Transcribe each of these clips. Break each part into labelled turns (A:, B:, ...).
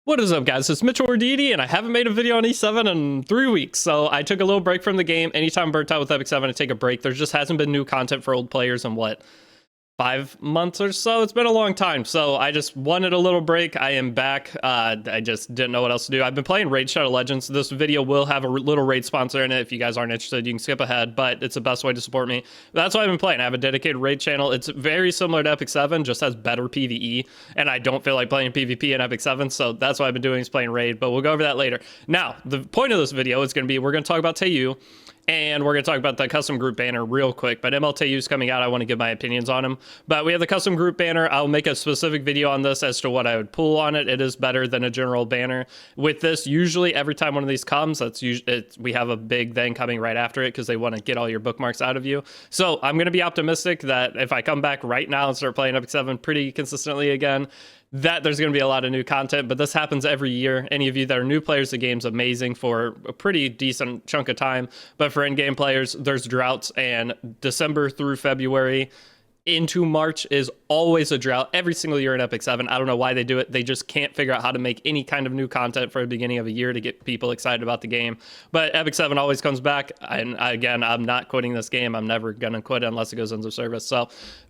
A: What is up, guys? It's Mitchell or Deity, and I haven't made a video on E7 in 3 weeks, so I took a little break from the game. Anytime I'm burnt out with Epic 7, I take a break. There just hasn't been new content for old players in, 5 months or so? It's been a long time, so I just wanted a little break. I am back. I just didn't know what else to do. I've been playing Raid Shadow Legends. This video will have a little raid sponsor in it. If you guys aren't interested, you can skip ahead, but it's the best way to support me. That's why I've been playing. I have a dedicated raid channel. It's very similar to Epic 7, just has better PvE, and I don't feel like playing PvP in Epic 7, so that's what I've been doing, is playing raid, but we'll go over that later. Now, the point of this video is going to be, we're going to talk about Taeyou, and we're going to talk about the custom group banner real quick. But ML Taeyou's coming out. I want to give my opinions on him. But we have the custom group banner. I'll make a specific video on this as to what I would pull on it. It is better than a general banner. With this, usually every time one of these comes, we have a big thing coming right after it because they want to get all your bookmarks out of you. So I'm going to be optimistic that if I come back right now and start playing Epic 7 pretty consistently again, that there's going to be a lot of new content. But this happens every year. Any of you that are new players, the game's amazing for a pretty decent chunk of time. But for in-game players, there's droughts, and December through February into March is always a drought every single year in Epic 7. I don't know why they do it. They just can't figure out how to make any kind of new content for the beginning of a year to get people excited about the game. But Epic 7 always comes back. And again, I'm not quitting this game. I'm never going to quit unless it goes into service. So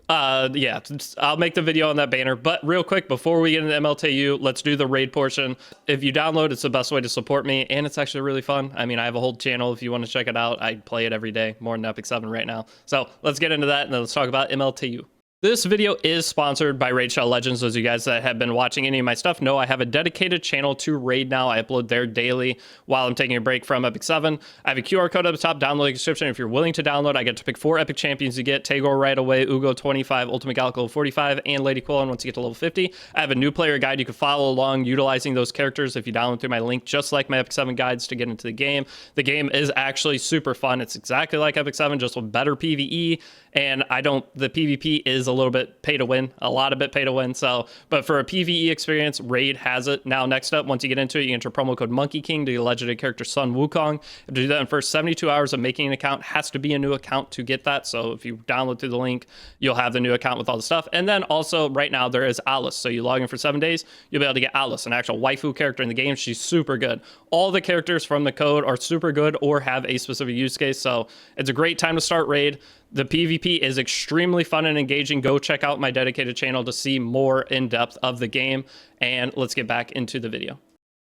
A: yeah, I'll make the video on that banner. But real quick, before we get into MLTU, let's do the raid portion. If you download, it's the best way to support me, and it's actually really fun. I mean, I have a whole channel if you want to check it out. I play it every day, more than Epic 7 right now. So let's get into that, and then let's talk about MLTU. This video is sponsored by Raid Shadow Legends. Those of you guys that have been watching any of my stuff know I have a dedicated channel to Raid now. I upload there daily while I'm taking a break from Epic 7. I have a QR code at the top, download the description. If you're willing to download, I get to pick 4 epic champions you get. Taeyou right away, Ugo 25, Ultimate Gallic level 45, and Lady Quillon once you get to level 50. I have a new player guide you can follow along utilizing those characters if you download through my link, just like my Epic 7 guides to get into the game. The game is actually super fun. It's exactly like Epic 7, just with better PvE, and the PvP is a little bit pay to win, a lot of it pay to win. So, but for a PvE experience, Raid has it. Now, next up, once you get into it, you enter promo code Monkey King to get legendary character Sun Wukong. You have to do that in the first 72 hours of making an account. Has to be a new account to get that. So if you download through the link, you'll have the new account with all the stuff. And then also right now there is Alice. So you log in for 7 days, you'll be able to get Alice, an actual waifu character in the game. She's super good. All the characters from the code are super good or have a specific use case. So it's a great time to start Raid. The PvP is extremely fun and engaging. Go check out my dedicated channel to see more in depth of the game. And let's get back into the video.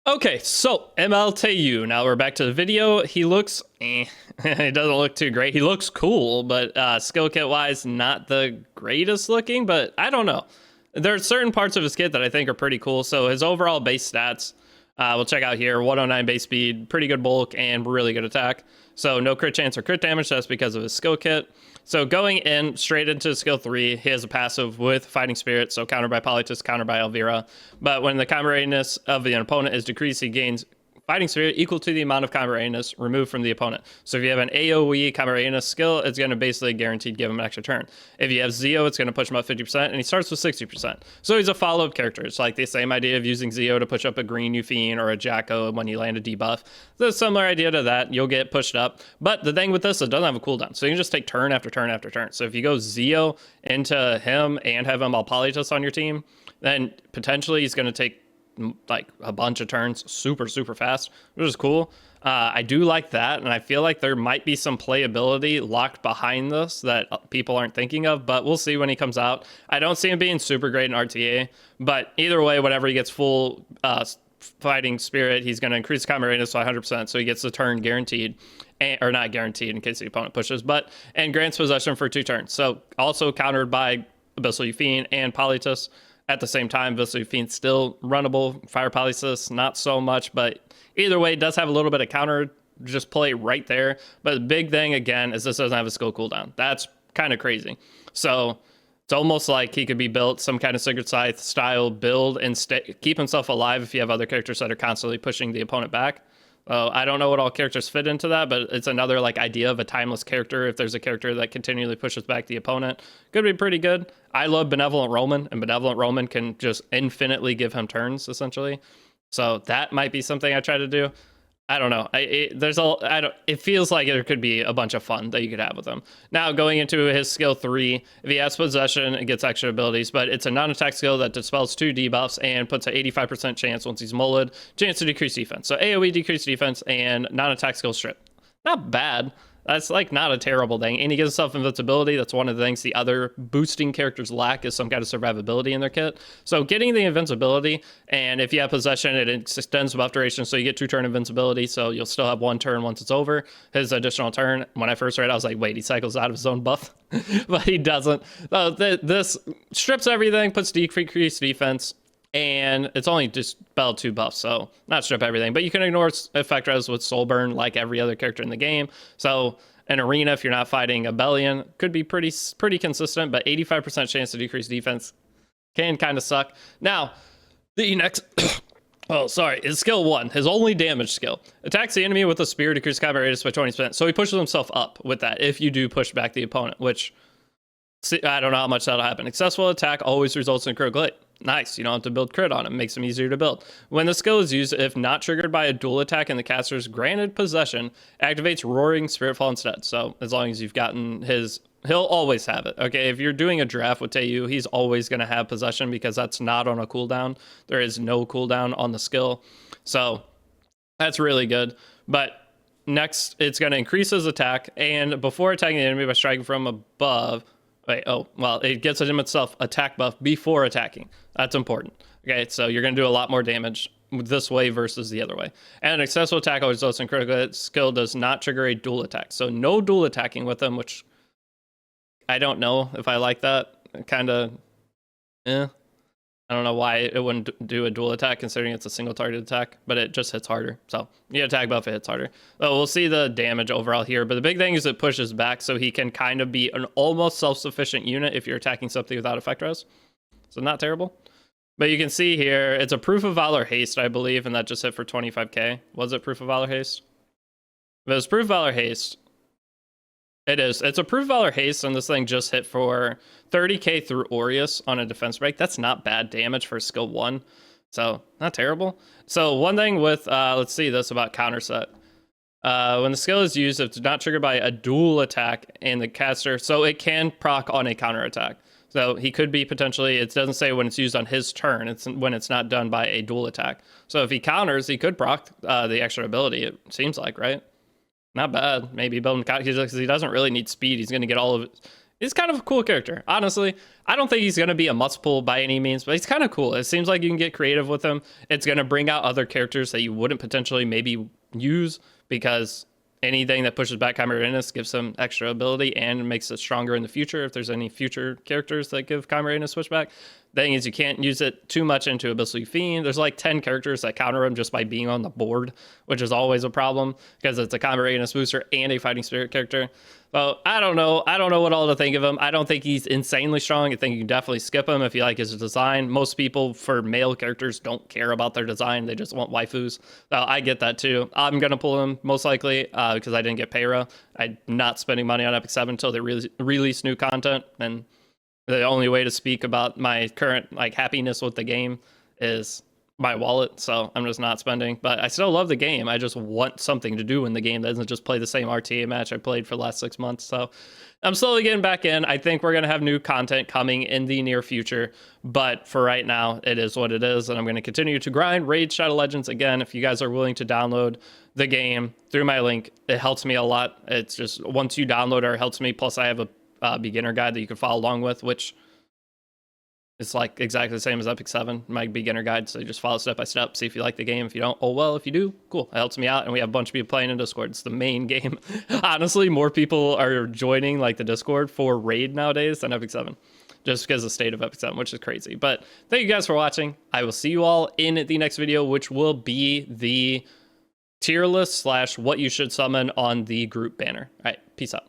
A: Okay, so ML Taeyou. Now we're back to the video. He looks, he doesn't look too great. He looks cool, but skill kit wise, not the greatest looking, but I don't know. There are certain parts of his kit that I think are pretty cool. So his overall base stats, we'll check out here. 109 base speed, pretty good bulk, and really good attack. So no crit chance or crit damage. That's because of his skill kit. So going in straight into skill 3, he has a passive with Fighting Spirit, so countered by Polytus, countered by Elvira. But when the combat readiness of the opponent is decreased, he gains Fighting Spirit equal to the amount of combat readiness removed from the opponent. So if you have an AoE combat readiness skill, it's going to basically guaranteed give him an extra turn. If you have Zio, it's going to push him up 50%, and he starts with 60%. So he's a follow-up character. It's like the same idea of using Zio to push up a green Euphine or a Jacko when you land a debuff. So it's a similar idea to that. You'll get pushed up. But the thing with this, it doesn't have a cooldown. So you can just take turn after turn after turn. So if you go Zio into him and have him all Polytus on your team, then potentially he's going to take like a bunch of turns super fast, which is cool. I do like that, and I feel like there might be some playability locked behind this that people aren't thinking of, but we'll see when he comes out. I don't see him being super great in RTA, but either way, whenever he gets full Fighting Spirit, he's going to increase combat readiness by 100%, so he gets the turn guaranteed, or not guaranteed in case the opponent pushes, and grants possession for 2 turns. So also countered by Abyssal Euphine and Polytus. At the same time, Abyssal Euphine still runnable. Fire Polysis, not so much, but either way, it does have a little bit of counter, just play right there. But the big thing, again, is this doesn't have a skill cooldown. That's kind of crazy. So it's almost like he could be built some kind of Sacred Scythe style build and keep himself alive if you have other characters that are constantly pushing the opponent back. I don't know what all characters fit into that, but it's another like idea of a timeless character. If there's a character that continually pushes back the opponent, could be pretty good. I love Benevolent Roman, and Benevolent Roman can just infinitely give him turns, essentially. So that might be something I try to do. I don't know. It feels like there could be a bunch of fun that you could have with him. Now, going into his skill 3, if he has possession, it gets extra abilities, but it's a non-attack skill that dispels 2 debuffs and puts an 85% chance once he's mulleted, chance to decrease defense. So AoE decrease defense and non-attack skill strip. Not bad. That's like not a terrible thing. And he gives himself invincibility. That's one of the things the other boosting characters lack, is some kind of survivability in their kit. So getting the invincibility, and if you have possession, it extends buff duration, so you get 2-turn invincibility, so you'll still have 1 turn once it's over. His additional turn, when I first read it, I was like, wait, he cycles out of his own buff? But he doesn't. This strips everything, puts decreased defense, and it's only just spell 2 buffs, so not strip everything, but you can ignore effect res with soul burn like every other character in the game. So an arena, if you're not fighting a Bellion, could be pretty consistent, but 85% chance to decrease defense can kind of suck. Now, the next oh, sorry, his skill 1, his only damage skill, attacks the enemy with a spear, decreases combat radius by 20%. So he pushes himself up with that if you do push back the opponent, which I don't know how much that'll happen. Successful attack always results in critical hit. Nice, you don't have to build crit on it. Makes them easier to build. When the skill is used, if not triggered by a dual attack and the caster's granted possession, activates Roaring Spiritfall instead. So as long as you've gotten his, he'll always have it. Okay, if you're doing a draft with Taeyou, he's always going to have possession because that's not on a cooldown. There is no cooldown on the skill. So that's really good. But next, it's going to increase his attack, and before attacking the enemy by striking from above, it gets him itself attack buff before attacking. That's important. Okay, so you're going to do a lot more damage this way versus the other way. And an successful attack always results in critical hit. Skill does not trigger a dual attack. So no dual attacking with them, which I don't know if I like that. Kind of, I don't know why it wouldn't do a dual attack considering it's a single target attack, but it just hits harder. So you attack buff, it hits harder. So we'll see the damage overall here, but the big thing is it pushes back, so he can kind of be an almost self-sufficient unit if you're attacking something without effect res. So not terrible. But you can see here, it's a Proof of Valor Haste, I believe, and that just hit for 25k. Was it Proof of Valor Haste? If it was Proof of Valor Haste, it is. It's a Proof of Valor Haste, and this thing just hit for 30k through Aureus on a defense break. That's not bad damage for skill 1. So, not terrible. So, one thing with, let's see this about counter set. When the skill is used, if it's not triggered by a dual attack and the caster, so it can proc on a counter attack. So he could be potentially, it doesn't say when it's used on his turn, it's when it's not done by a dual attack. So if he counters, he could proc the extra ability, it seems like, right? Not bad. Maybe build him, because he doesn't really need speed. He's going to get all of it. He's kind of a cool character. Honestly, I don't think he's going to be a must pull by any means, but he's kind of cool. It seems like you can get creative with him. It's going to bring out other characters that you wouldn't potentially maybe use, because anything that pushes back Chimeranus gives him extra ability and makes it stronger in the future if there's any future characters that give Chimeranus switchback. The thing is, you can't use it too much into Abyssal Fiend. There's like 10 characters that counter him just by being on the board, which is always a problem because it's a Chimeranus booster and a Fighting Spirit character. So I don't know what all to think of him. I don't think he's insanely strong. I think you can definitely skip him if you like his design. Most people for male characters don't care about their design. They just want waifus. So I get that too. I'm going to pull him most likely because I didn't get Payra. I'm not spending money on Epic 7 until they release new content. And the only way to speak about my current happiness with the game is my wallet, so I'm just not spending. But I still love the game. I just want something to do in the game that doesn't just play the same RTA match I played for the last 6 months. So I'm slowly getting back in. I think we're going to have new content coming in the near future, but for right now, it is what it is, and I'm going to continue to grind Raid Shadow Legends. Again, if you guys are willing to download the game through my link, it helps me a lot. It's just once you download it, it helps me. Plus, I have a beginner guide that you can follow along with, which it's like exactly the same as Epic 7, my beginner guide. So you just follow step by step, see if you like the game. If you don't, oh well. If you do, cool. It helps me out. And we have a bunch of people playing in Discord. It's the main game. Honestly, more people are joining the Discord for Raid nowadays than Epic 7, just because of the state of Epic 7, which is crazy. But thank you guys for watching. I will see you all in the next video, which will be the tier list / what you should summon on the group banner. All right, peace out.